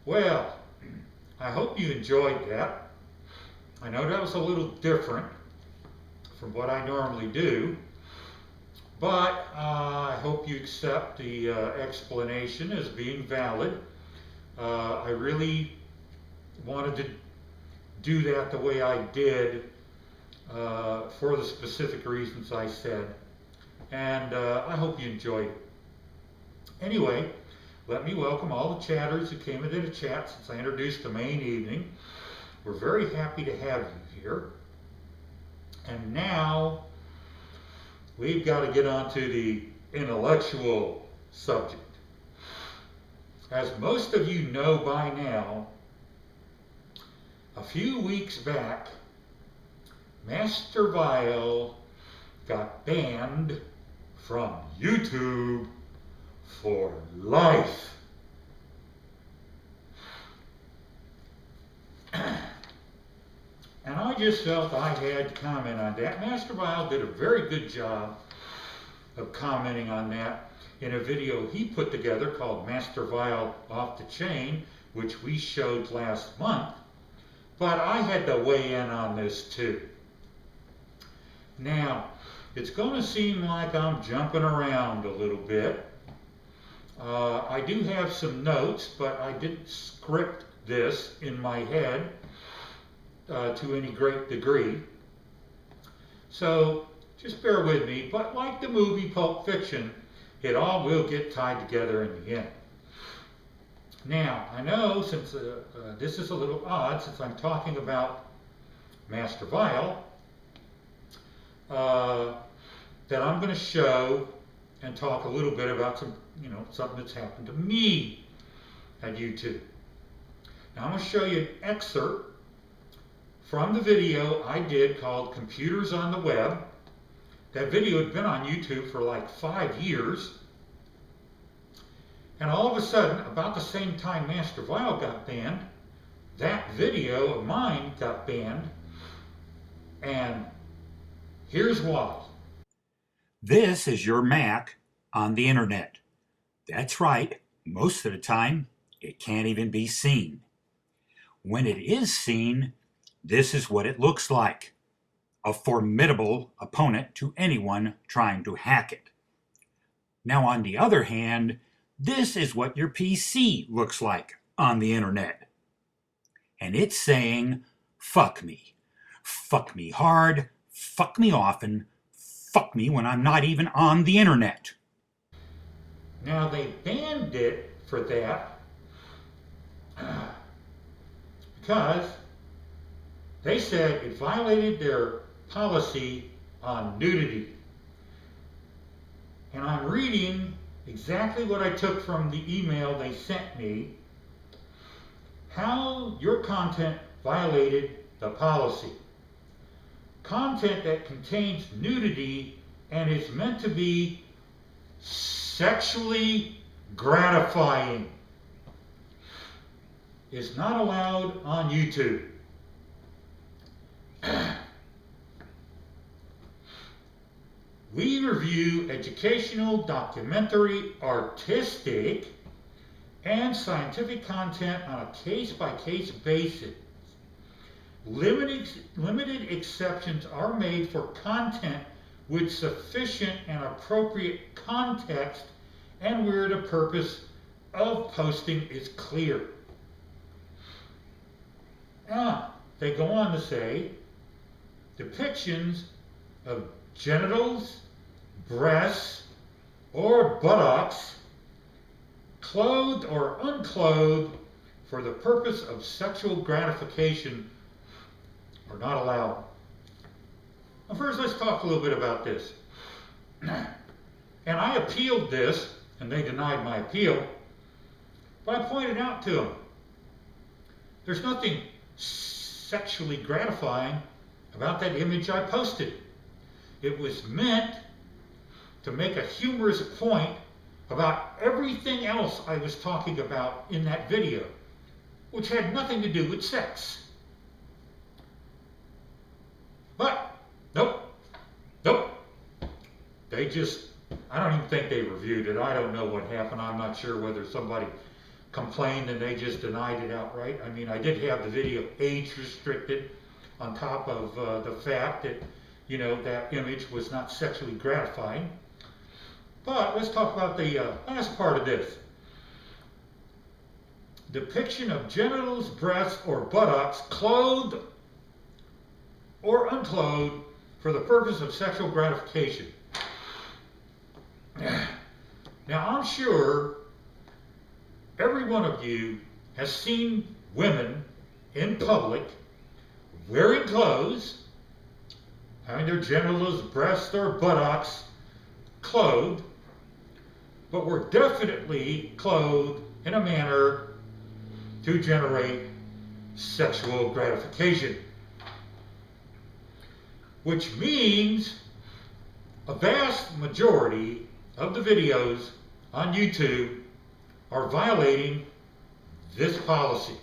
Well, I hope you enjoyed that. I know that was a little different from what I normally do, but I hope you accept the explanation as being valid. I really wanted to do that the way I did for the specific reasons I said, and I hope you enjoyed it. Anyway, let me welcome all the chatters who came into the chat since I introduced the main evening. We're very happy to have you here. And now we've got to get on to the intellectual subject. As most of you know by now, a few weeks back, Master Vile got banned from YouTube for life. And I just felt I had to comment on that. Master Vile did a very good job of commenting on that in a video he put together called Master Vile Off the Chain, which we showed last month. But I had to weigh in on this too. Now, it's going to seem like I'm jumping around a little bit. I do have some notes, but I didn't script this in my head to any great degree. So just bear with me, but like the movie Pulp Fiction, it all will get tied together in the end. Now, I know since this is a little odd, since I'm talking about Master Vile, that I'm going to show and talk a little bit about something that's happened to me at YouTube. Now I'm going to show you an excerpt from the video I did called Computers on the Web. That video had been on YouTube for like 5 years. And all of a sudden, about the same time Master Vile got banned, that video of mine got banned. And here's why. This is your Mac on the internet. That's right, most of the time it can't even be seen. When it is seen, this is what it looks like. A formidable opponent to anyone trying to hack it. Now on the other hand, this is what your PC looks like on the internet. And it's saying, fuck me. Fuck me hard, fuck me often, fuck me when I'm not even on the internet. Now they banned it for that because they said it violated their policy on nudity. And I'm reading exactly what I took from the email they sent me, how your content violated the policy. Content that contains nudity and is meant to be sexually gratifying is not allowed on YouTube. We review educational, documentary, artistic, and scientific content on a case-by-case basis. Limited exceptions are made for content with sufficient and appropriate context and where the purpose of posting is clear. They go on to say, depictions of genitals, breasts, or buttocks, clothed or unclothed for the purpose of sexual gratification are not allowed. Now first, let's talk a little bit about this. And I appealed this, and they denied my appeal, but I pointed out to them, there's nothing sexually gratifying about that image I posted. It was meant to make a humorous point about everything else I was talking about in that video, which had nothing to do with sex. But, nope. They just, I don't even think they reviewed it. I don't know what happened. I'm not sure whether somebody complained and they just denied it outright. I mean, I did have the video age restricted on top of the fact that, you know, that image was not sexually gratifying. But let's talk about the last part of this. Depiction of genitals, breasts, or buttocks, clothed or unclothed for the purpose of sexual gratification. Now, I'm sure every one of you has seen women in public wearing clothes, having their genitals, breasts, or buttocks clothed, but were definitely clothed in a manner to generate sexual gratification. Which means a vast majority of the videos on YouTube are violating this policy.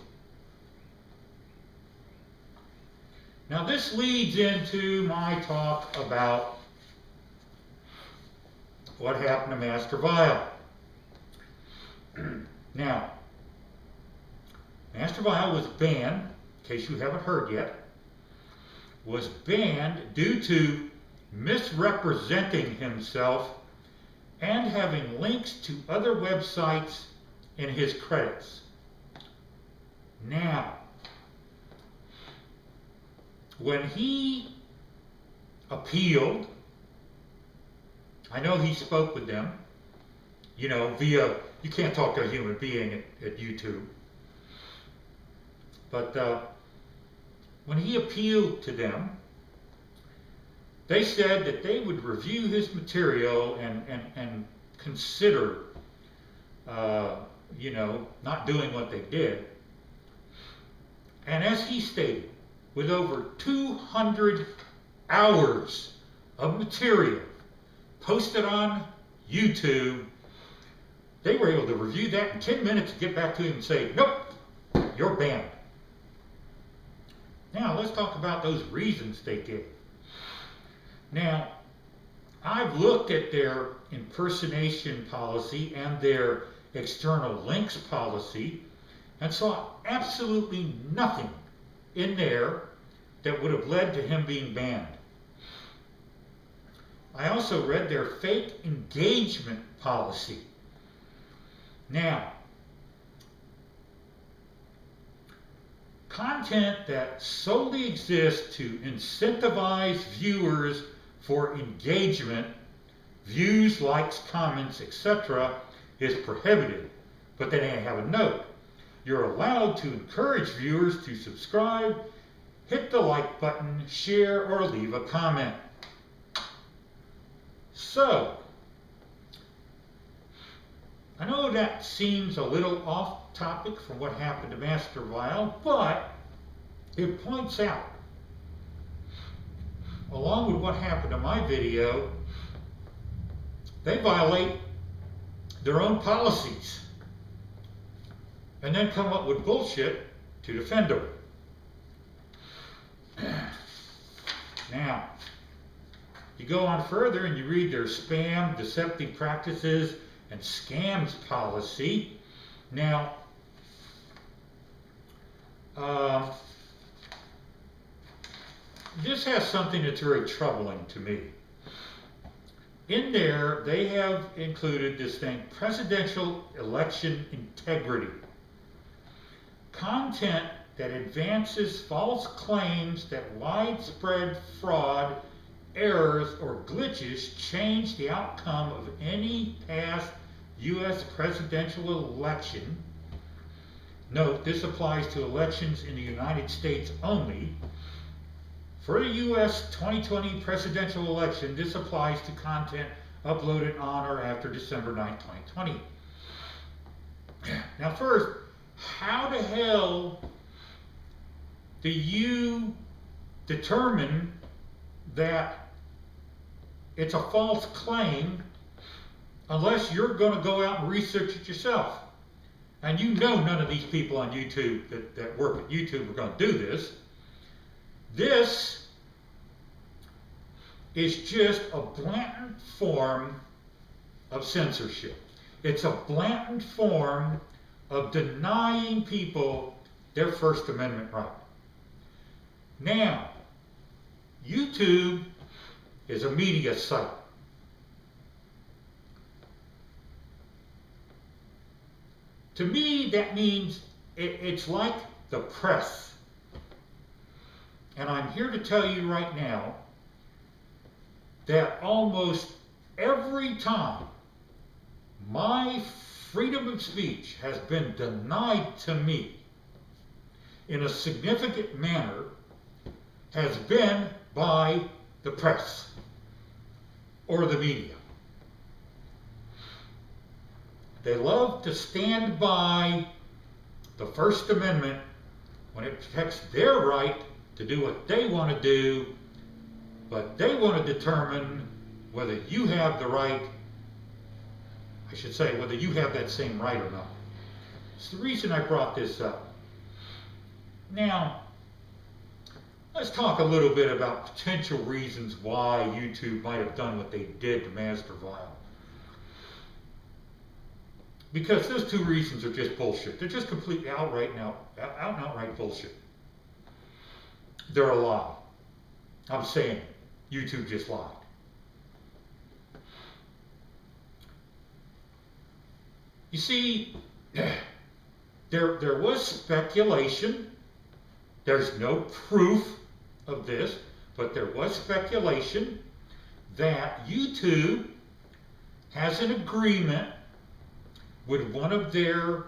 Now this leads into my talk about what happened to Master Vile. Now, Master Vile was banned, in case you haven't heard yet, was banned due to misrepresenting himself and having links to other websites in his credits. Now, when he appealed, I know he spoke with them, you know, via, you can't talk to a human being at YouTube. But when he appealed to them, they said that they would review his material and consider, you know, not doing what they did. And as he stated, with over 200 hours of material posted on YouTube, they were able to review that in 10 minutes and get back to him and say, nope, you're banned. Now, let's talk about those reasons they gave. Now, I've looked at their impersonation policy and their external links policy and saw absolutely nothing in there that would have led to him being banned. I also read their fake engagement policy. Now, content that solely exists to incentivize viewers for engagement, views, likes, comments, etc., is prohibited. But then I have a note. You're allowed to encourage viewers to subscribe, hit the like button, share, or leave a comment. So, I know that seems a little off topic from what happened to Master Vile, but it points out, along with what happened to my video, they violate their own policies and then come up with bullshit to defend them. Now, you go on further and you read their spam, deceptive practices, and scams policy. Now, this has something that's very troubling to me. In there, they have included this thing, presidential election integrity. Content that advances false claims that widespread fraud, errors, or glitches change the outcome of any past U.S. presidential election. Note, this applies to elections in the United States only. For the U.S. 2020 presidential election, this applies to content uploaded on or after December 9, 2020. Now first, how the hell do you determine that it's a false claim unless you're going to go out and research it yourself? And you know none of these people on YouTube that work at YouTube are going to do this. This is just a blatant form of censorship. It's a blatant form of denying people their First Amendment right. Now, YouTube is a media site. To me, that means it's like the press. And I'm here to tell you right now that almost every time my freedom of speech has been denied to me in a significant manner has been by the press or the media. They love to stand by the First Amendment when it protects their right to do what they want to do, but they want to determine whether you have the right, I should say, whether you have that same right or not. It's the reason I brought this up. Now, let's talk a little bit about potential reasons why YouTube might have done what they did to Master Vile. Because those two reasons are just bullshit. They're just completely out and outright bullshit. They're a lie. I'm saying it. YouTube just lied. You see, there was speculation. There's no proof of this, but there was speculation that YouTube has an agreement with one of their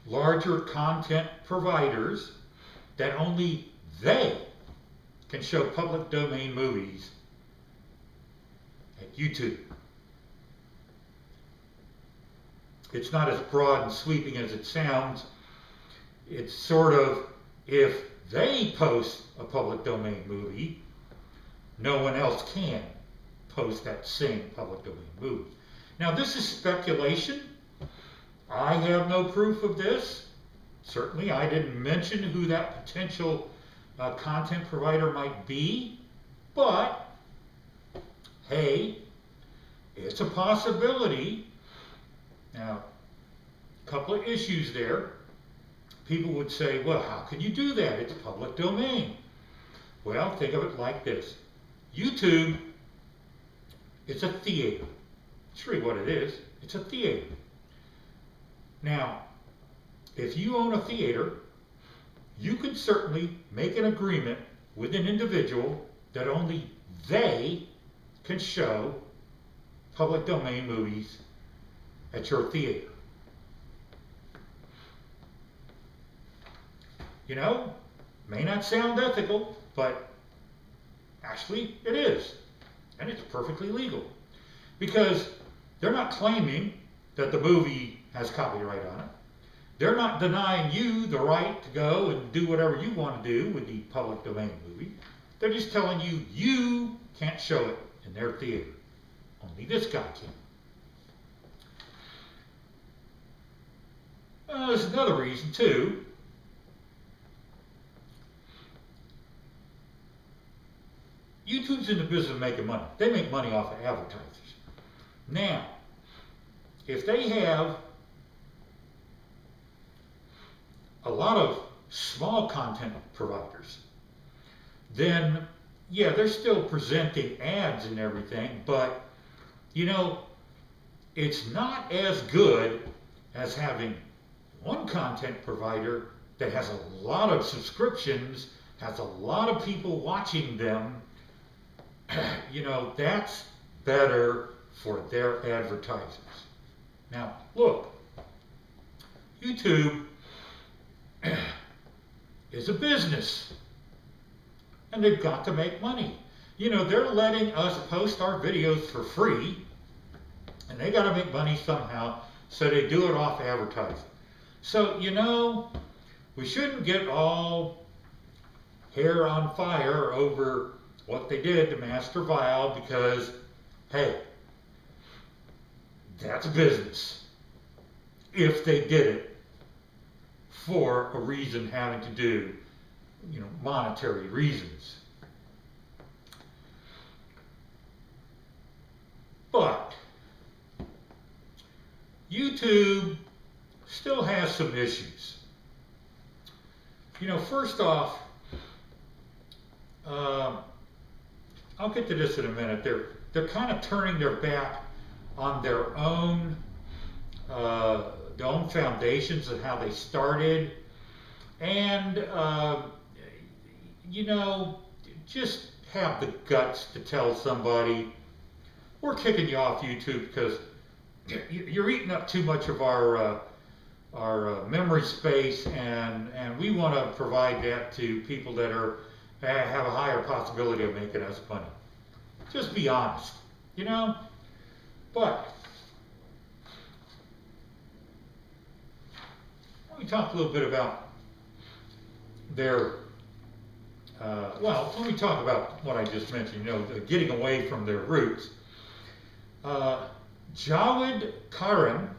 larger content providers that only they can show public domain movies at YouTube. It's not as broad and sweeping as it sounds. It's sort of, if they post a public domain movie, no one else can post that same public domain movie. Now, this is speculation. I have no proof of this. Certainly, I didn't mention who that potential content provider might be, but hey, it's a possibility. Now, a couple of issues there. People would say, well, how can you do that? It's public domain. Well, think of it like this. YouTube, it's a theater. It's really what it is. It's a theater. Now, if you own a theater, you can certainly make an agreement with an individual that only they can show public domain movies at your theater. You know, may not sound ethical, but actually it is. And it's perfectly legal. Because they're not claiming that the movie has copyright on it. They're not denying you the right to go and do whatever you want to do with the public domain movie. They're just telling you you can't show it in their theater. Only this guy can. There's another reason too. YouTube's in the business of making money. They make money off of advertisers. Now, if they have a lot of small content providers, then yeah, they're still presenting ads and everything, but you know, it's not as good as having one content provider that has a lot of subscriptions, has a lot of people watching them. You know, that's better for their advertisers. Now, look, YouTube is a business, and they've got to make money. You know, they're letting us post our videos for free, and they got to make money somehow, so they do it off advertising. So, you know, we shouldn't get all hair on fire over what they did to Master Vile, because, hey, that's business. If they did it for a reason having to do, you know, monetary reasons. But YouTube still has some issues. You know, first off, I'll get to this in a minute. They're kind of turning their back on their own foundations of how they started, and you know, just have the guts to tell somebody, we're kicking you off YouTube because you're eating up too much of our memory space, and we want to provide that to people that have a higher possibility of making us money. Just be honest, you know. But let me talk a little bit about their. Well, let me talk about what I just mentioned. You know, getting away from their roots. Jawed Karim,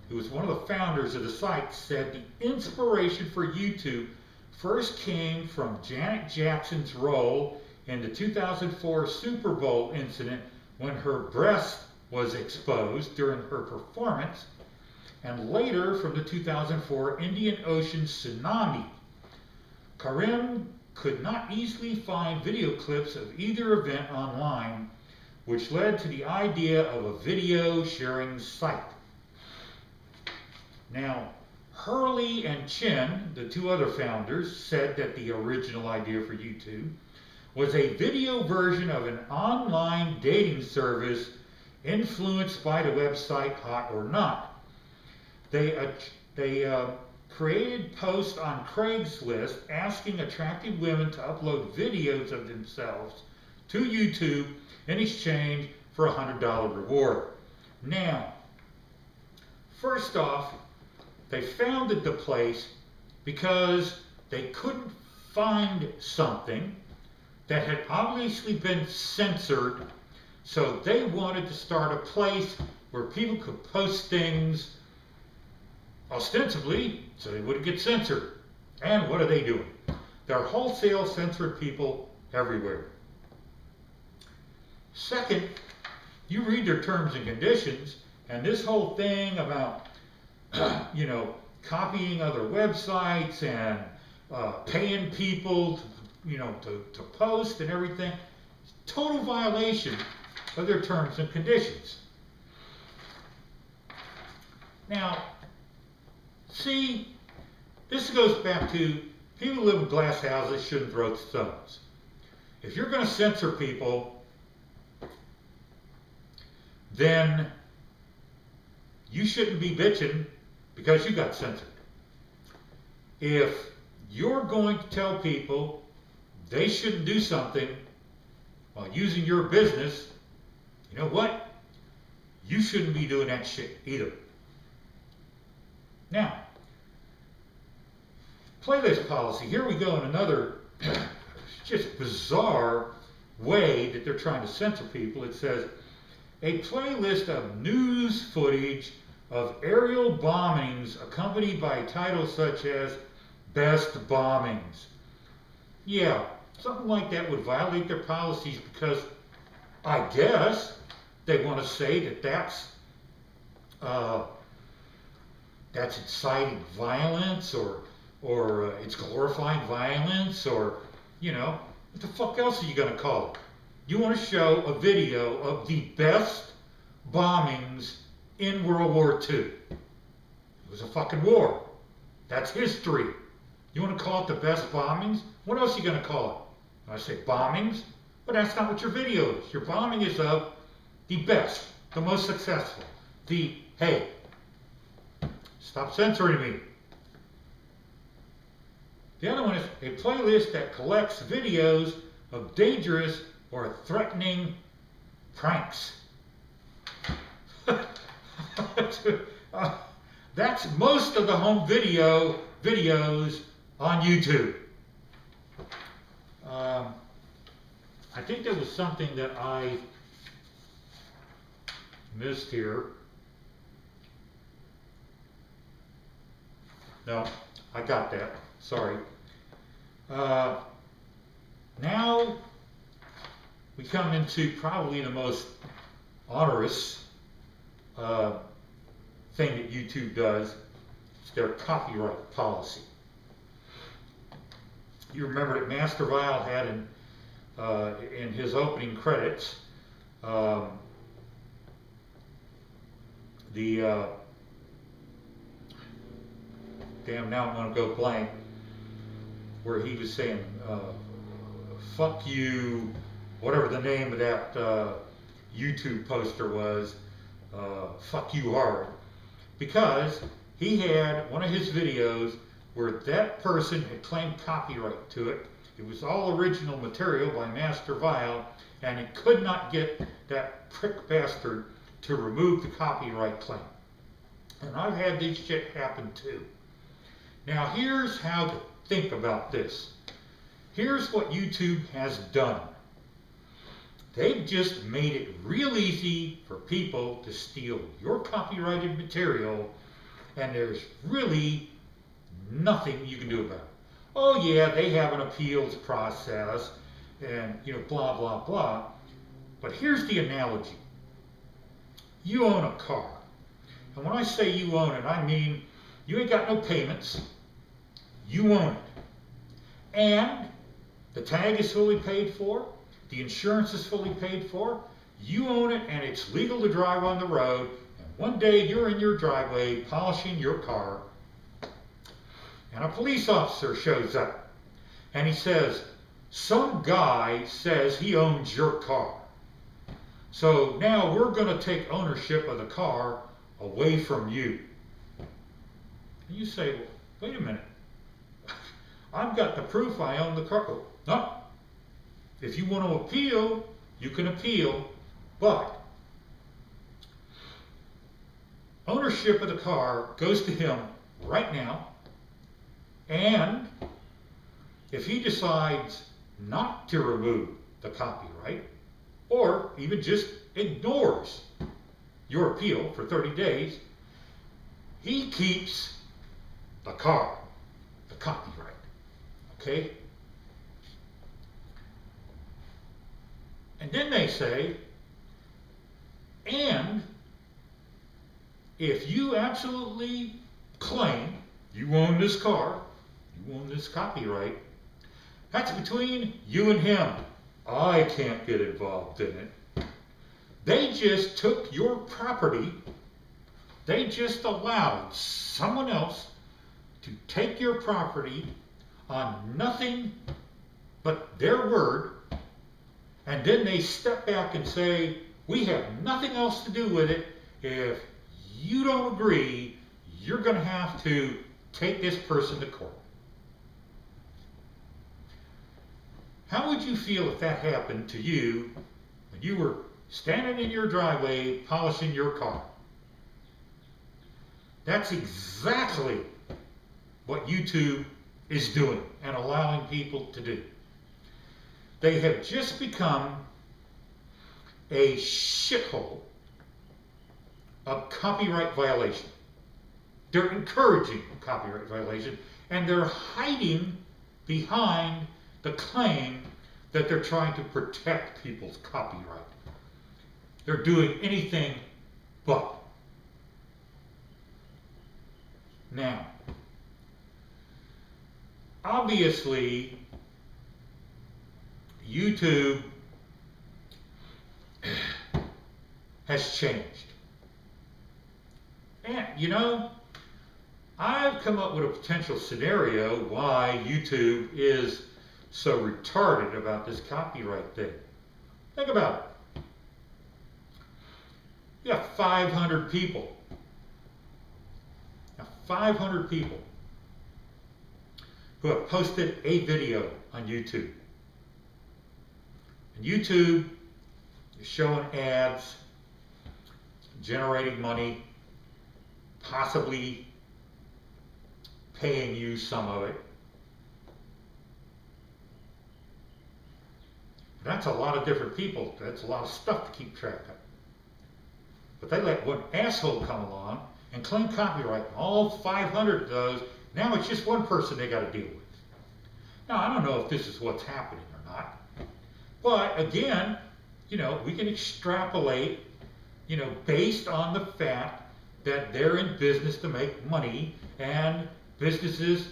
who was one of the founders of the site, said the inspiration for YouTube first came from Janet Jackson's role in the 2004 Super Bowl incident when her breast was exposed during her performance, and later from the 2004 Indian Ocean tsunami. Karim could not easily find video clips of either event online, which led to the idea of a video sharing site. Now, Hurley and Chin, the two other founders, said that the original idea for YouTube was a video version of an online dating service influenced by the website Hot or Not. They created posts on Craigslist asking attractive women to upload videos of themselves to YouTube in exchange for a $100 reward. Now, first off, they founded the place because they couldn't find something that had obviously been censored, so they wanted to start a place where people could post things ostensibly so they wouldn't get censored. And what are they doing? They're wholesale censored people everywhere. Second, you read their terms and conditions, and this whole thing about you know, copying other websites and paying people to post and everything, total violation of their terms and conditions. Now, see, this goes back to people who live in glass houses shouldn't throw stones. If you're going to censor people, then you shouldn't be bitching because you got censored. If you're going to tell people they shouldn't do something while using your business, you know what? You shouldn't be doing that shit either. Now, playlist policy. Here we go in another just bizarre way that they're trying to censor people. It says, a playlist of news footage of aerial bombings accompanied by titles such as Best Bombings. Yeah, something like that would violate their policies because I guess they want to say that that's inciting violence or it's glorifying violence, or, you know, what the fuck else are you going to call it? You want to show a video of the best bombings in World War II. It was a fucking war. That's history. You want to call it the best bombings? What else are you going to call it? I say bombings, but that's not what your video is. Your bombing is of the best, the most successful, the, hey, stop censoring me. The other one is a playlist that collects videos of dangerous or threatening pranks. That's most of the home videos on YouTube. I think there was something that I missed here. No, I got that. Sorry. Now we come into probably the most onerous thing that YouTube does. It's their copyright policy. You remember that Master Vile had in his opening credits damn, now I'm going to go blank, where he was saying, fuck you, whatever the name of that YouTube poster was, fuck you hard, because he had one of his videos where that person had claimed copyright to it. It was all original material by Master Vile, and he could not get that prick bastard to remove the copyright claim. And I've had this shit happen too. Now here's how to think about this. Here's what YouTube has done. They've just made it real easy for people to steal your copyrighted material, and there's really nothing you can do about it. Oh yeah, they have an appeals process and blah blah blah. But here's the analogy. You own a car. And when I say you own it, I mean you ain't got no payments. You own it. And the tag is fully paid for. The insurance is fully paid for. You own it, and it's legal to drive on the road. And one day you're in your driveway polishing your car, and a police officer shows up. And he says, some guy says he owns your car. So now we're going to take ownership of the car away from you. And you say, well, wait a minute. I've got the proof I own the car. Oh, no. If you want to appeal, you can appeal, but ownership of the car goes to him right now, and if he decides not to remove the copyright, or even just ignores your appeal for 30 days, he keeps the car, the copyright. Okay? And then they say, and if you absolutely claim you own this car, you own this copyright, that's between you and him. I can't get involved in it. They just took your property. They just allowed someone else to take your property on nothing but their word, and then they step back and say, we have nothing else to do with it. If you don't agree, you're going to have to take this person to court. How would you feel if that happened to you when you were standing in your driveway polishing your car? That's exactly what YouTube is doing and allowing people to do. They have just become a shithole of copyright violation. They're encouraging copyright violation, and they're hiding behind the claim that they're trying to protect people's copyright. They're doing anything but. Now, obviously, YouTube has changed. And, I've come up with a potential scenario why YouTube is so retarded about this copyright thing. Think about it. You got 500 people. Now, 500 people who have posted a video on YouTube. And YouTube is showing ads, generating money, possibly paying you some of it. That's a lot of different people. That's a lot of stuff to keep track of. But they let one asshole come along and claim copyright on all 500 of those. Now it's just one person they got to deal with. Now, I don't know if this is what's happening or not. But again, we can extrapolate, based on the fact that they're in business to make money, and businesses,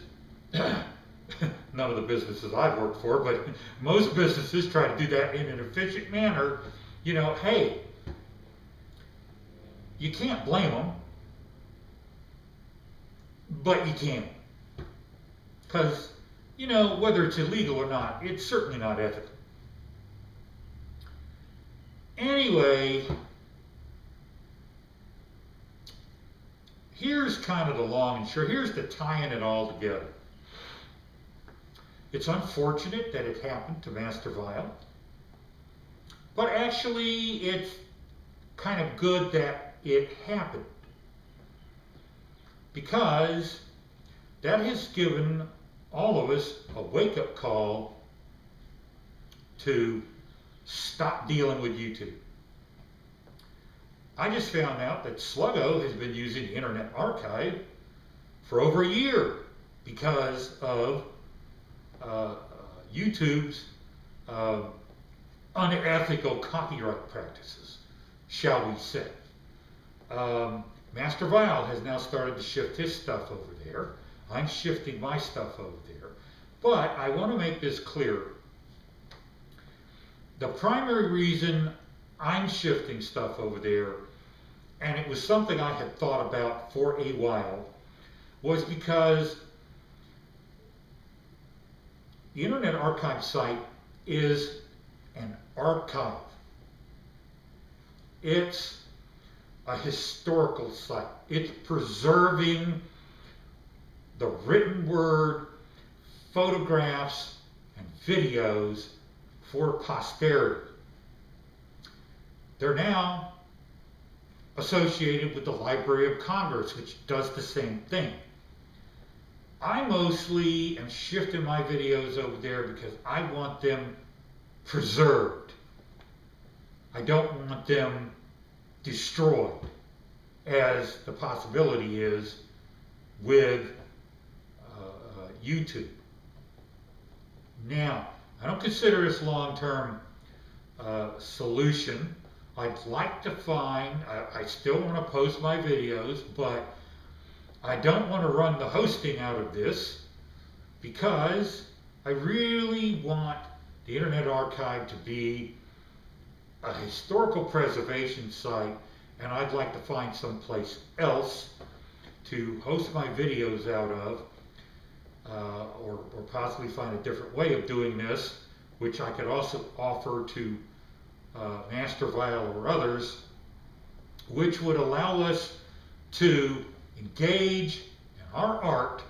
none of the businesses I've worked for, but most businesses try to do that in an efficient manner. You know, hey, you can't blame them, but you can. Because, you know, whether it's illegal or not, it's certainly not ethical. Anyway, here's kind of the long and short. Here's the tying it all together. It's unfortunate that it happened to Master Vile, but actually it's kind of good that it happened, because that has given all of us a wake-up call to stop dealing with YouTube. I just found out that Sluggo has been using the Internet Archive for over a year because of YouTube's unethical copyright practices, shall we say. Master Vile has now started to shift his stuff over there. I'm shifting my stuff over there. But I want to make this clear. The primary reason I'm shifting stuff over there, and it was something I had thought about for a while, was because the Internet Archive site is an archive. It's a historical site. It's preserving the written word, photographs, and videos for posterity. They're now associated with the Library of Congress, which does the same thing. I mostly am shifting my videos over there because I want them preserved. I don't want them destroyed, as the possibility is with YouTube. Now, I don't consider this a long-term solution. I'd like to find, I still want to post my videos, but I don't want to run the hosting out of this, because I really want the Internet Archive to be a historical preservation site, and I'd like to find someplace else to host my videos out of, or possibly find a different way of doing this, which I could also offer to Master Vile or others, which would allow us to engage in our art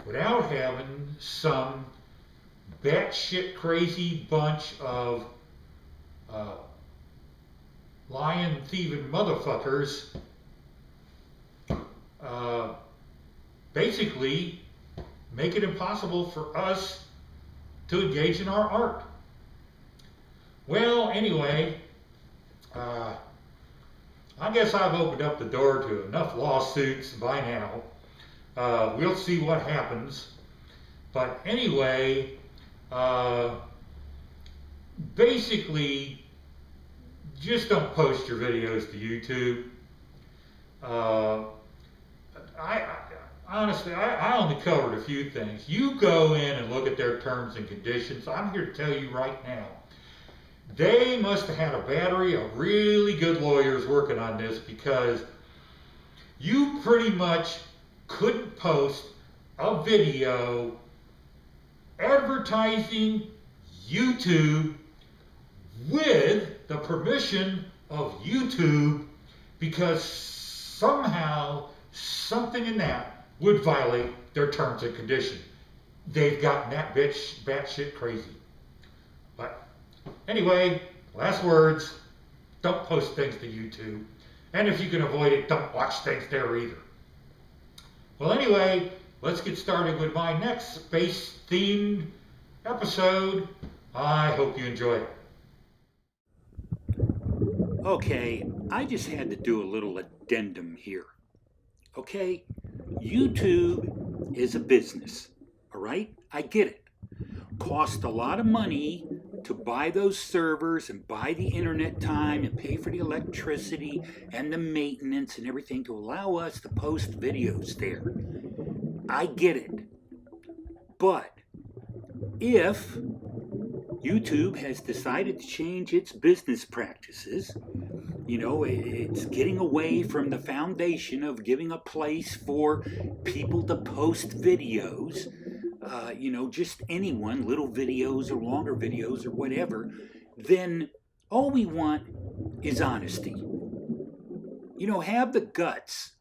without having some batshit crazy bunch of lying, thieving motherfuckers basically make it impossible for us to engage in our art. Well, anyway, I guess I've opened up the door to enough lawsuits by now. We'll see what happens. But anyway, basically, just don't post your videos to YouTube. Honestly, I only covered a few things. You go in and look at their terms and conditions. I'm here to tell you right now, they must have had a battery of really good lawyers working on this, because you pretty much couldn't post a video advertising YouTube with the permission of YouTube, because somehow something in that would violate their terms and conditions. They've gotten that batshit crazy. But anyway, last words, don't post things to YouTube. And if you can avoid it, don't watch things there either. Well, anyway, let's get started with my next space-themed episode. I hope you enjoy it. Okay, I just had to do a little addendum here. Okay, YouTube is a business, all right? I get it. Cost a lot of money to buy those servers and buy the internet time and pay for the electricity and the maintenance and everything to allow us to post videos there. I get it. But if YouTube has decided to change its business practices, it's getting away from the foundation of giving a place for people to post videos, just anyone, little videos or longer videos or whatever, then all we want is honesty. Have the guts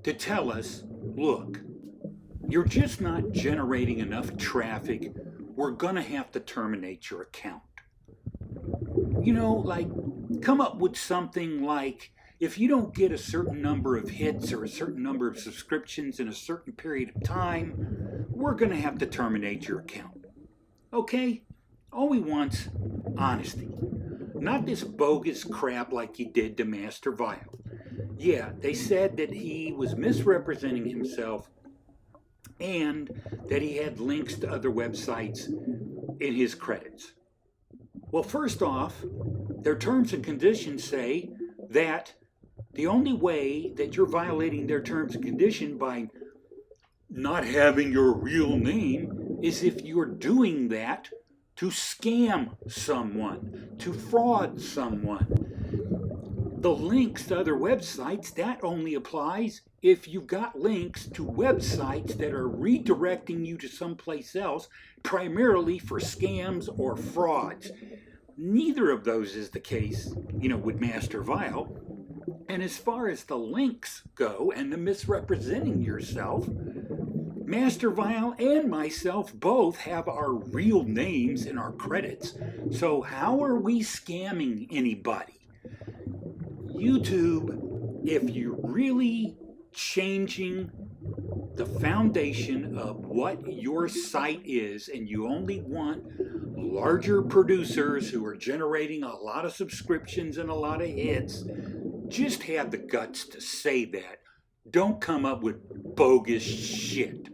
to tell us, look, you're just not generating enough traffic. We're going to have to terminate your account. Come up with something like, if you don't get a certain number of hits or a certain number of subscriptions in a certain period of time, we're going to have to terminate your account. Okay? All we want's honesty. Not this bogus crap like you did to Master Vile. Yeah, they said that he was misrepresenting himself and that he had links to other websites in his credits. Well, first off, their terms and conditions say that the only way that you're violating their terms and condition by not having your real name is if you're doing that to scam someone, to fraud someone. The links to other websites, that only applies if you've got links to websites that are redirecting you to someplace else, primarily for scams or frauds. Neither of those is the case, with Master Vile. And as far as the links go and the misrepresenting yourself, Master Vile and myself both have our real names in our credits. So how are we scamming anybody? YouTube, if you're really changing the foundation of what your site is and you only want larger producers who are generating a lot of subscriptions and a lot of hits, just have the guts to say that. Don't come up with bogus shit.